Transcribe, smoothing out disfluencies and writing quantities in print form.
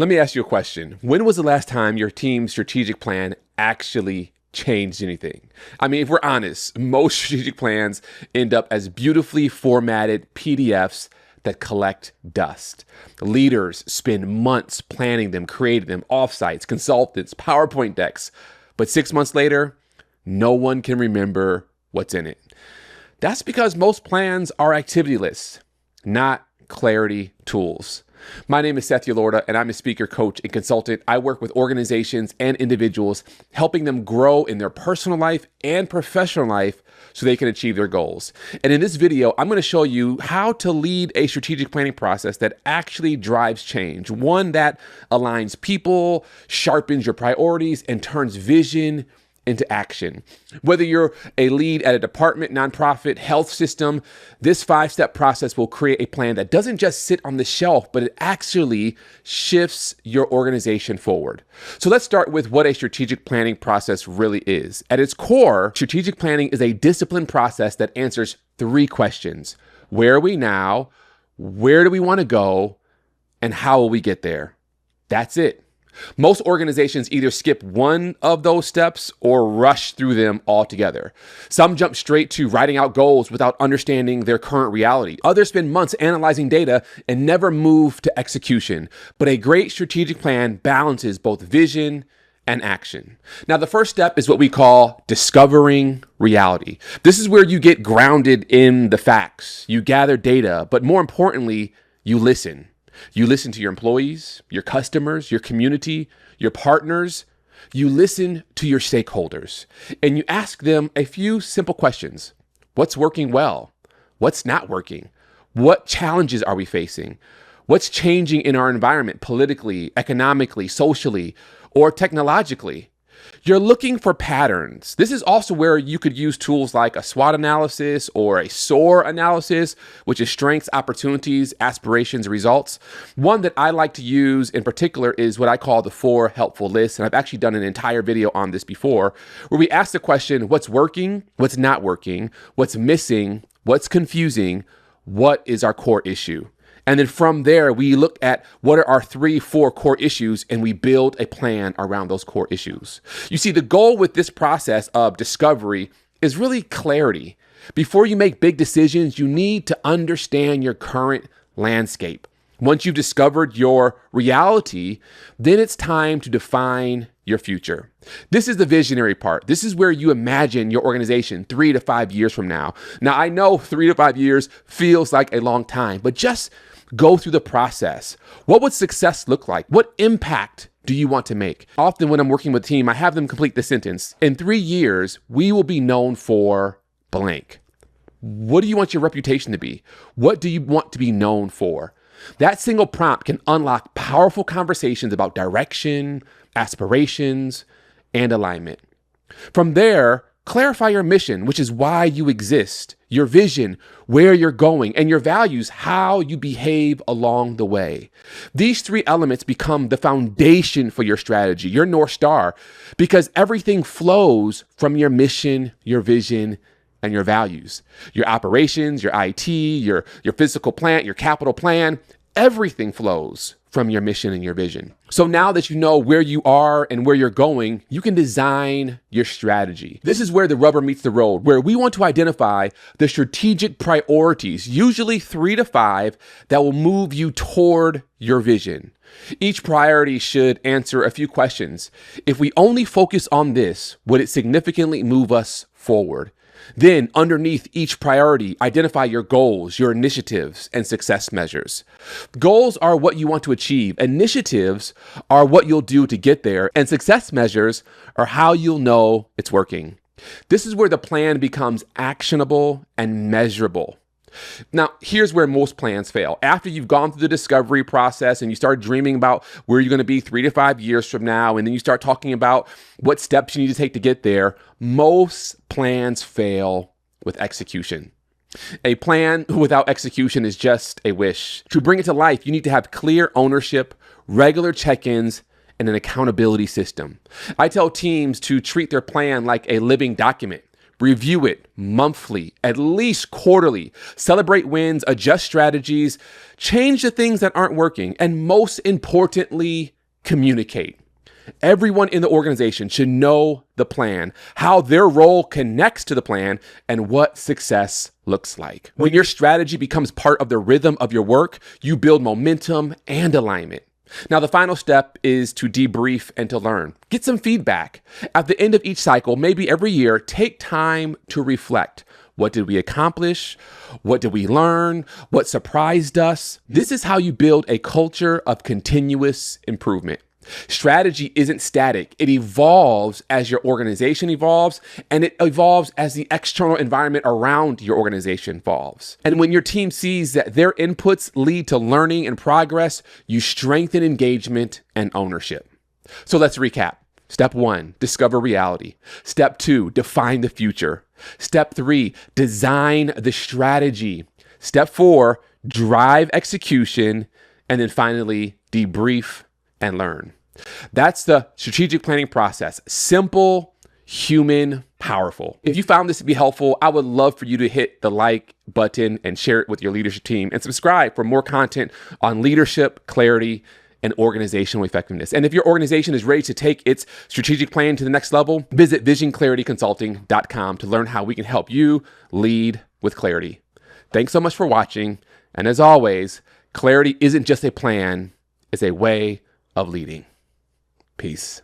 Let me ask you a question. When was the last time your team's strategic plan actually changed anything? I mean, if we're honest, most strategic plans end up as beautifully formatted PDFs that collect dust. Leaders spend months planning them, creating them, offsites, consultants, PowerPoint decks. But 6 months later, no one can remember what's in it. That's because most plans are activity lists, not clarity tools. My name is Seth, and I'm a speaker, coach, and consultant. I work with organizations and individuals, helping them grow in their personal life and professional life so they can achieve their goals. And in this video, I'm going to show you how to lead a strategic planning process that actually drives change, one that aligns people, sharpens your priorities, and turns vision into action. Whether you're a lead at a department, nonprofit, health system, this 5-step process will create a plan that doesn't just sit on the shelf, but it actually shifts your organization forward. So let's start with what a strategic planning process really is. At its core, strategic planning is a disciplined process that answers 3 questions. Where are we now? Where do we want to go? And how will we get there? That's it. Most organizations either skip one of those steps or rush through them altogether. Some jump straight to writing out goals without understanding their current reality. Others spend months analyzing data and never move to execution. But a great strategic plan balances both vision and action. Now, the first step is what we call discovering reality. This is where you get grounded in the facts. You gather data, but more importantly, you listen. You listen to your employees, your customers, your community, your partners. You listen to your stakeholders and you ask them a few simple questions. What's working well? What's not working? What challenges are we facing? What's changing in our environment politically, economically, socially, or technologically? You're looking for patterns. This is also where you could use tools like a SWOT analysis or a SOAR analysis, which is strengths, opportunities, aspirations, results. One that I like to use in particular is what I call the 4 helpful lists. And I've actually done an entire video on this before, where we ask the question, what's working, what's not working, what's missing, what's confusing, what is our core issue? And then from there, we look at what are our 3-4 core issues, and we build a plan around those core issues. You see, the goal with this process of discovery is really clarity. Before you make big decisions, you need to understand your current landscape. Once you've discovered your reality, then it's time to define your future. This is the visionary part. This is where you imagine your organization 3 to 5 years from now. Now, I know 3 to 5 years feels like a long time, but just go through the process. What would success look like? What impact do you want to make? Often when I'm working with a team, I have them complete the sentence. In 3 years, we will be known for blank. What do you want your reputation to be? What do you want to be known for? That single prompt can unlock powerful conversations about direction, aspirations, and alignment. From there, clarify your mission, which is why you exist, your vision, where you're going, and your values, how you behave along the way. These 3 elements become the foundation for your strategy, your North Star, because everything flows from your mission, your vision, and your values. Your operations, your IT, your physical plant, your capital plan, everything flows from your mission and your vision. So now that you know where you are and where you're going, you can design your strategy. This is where the rubber meets the road, where we want to identify the strategic priorities, usually 3 to 5, that will move you toward your vision. Each priority should answer a few questions. If we only focus on this, would it significantly move us forward? Then, underneath each priority, identify your goals, your initiatives, and success measures. Goals are what you want to achieve. Initiatives are what you'll do to get there. And success measures are how you'll know it's working. This is where the plan becomes actionable and measurable. Now, here's where most plans fail. After you've gone through the discovery process and you start dreaming about where you're going to be 3 to 5 years from now, and then you start talking about what steps you need to take to get there, most plans fail with execution. A plan without execution is just a wish. To bring it to life, you need to have clear ownership, regular check-ins, and an accountability system. I tell teams to treat their plan like a living document. Review it monthly, at least quarterly. Celebrate wins, adjust strategies, change the things that aren't working, and most importantly, communicate. Everyone in the organization should know the plan, how their role connects to the plan, and what success looks like. When your strategy becomes part of the rhythm of your work, you build momentum and alignment. Now, the final step is to debrief and to learn. Get some feedback. At the end of each cycle, maybe every year, take time to reflect. What did we accomplish? What did we learn? What surprised us? This is how you build a culture of continuous improvement. Strategy isn't static. It evolves as your organization evolves, and it evolves as the external environment around your organization evolves. And when your team sees that their inputs lead to learning and progress, you strengthen engagement and ownership. So let's recap. Step 1, discover reality. Step 2, define the future. Step 3, design the strategy. Step 4, drive execution. And then finally, debrief and learn. That's the strategic planning process. Simple, human, powerful. If you found this to be helpful, I would love for you to hit the like button and share it with your leadership team and subscribe for more content on leadership, clarity, and organizational effectiveness. And if your organization is ready to take its strategic plan to the next level, visit visionclarityconsulting.com to learn how we can help you lead with clarity. Thanks so much for watching. And as always, clarity isn't just a plan, it's a way of leading. Peace.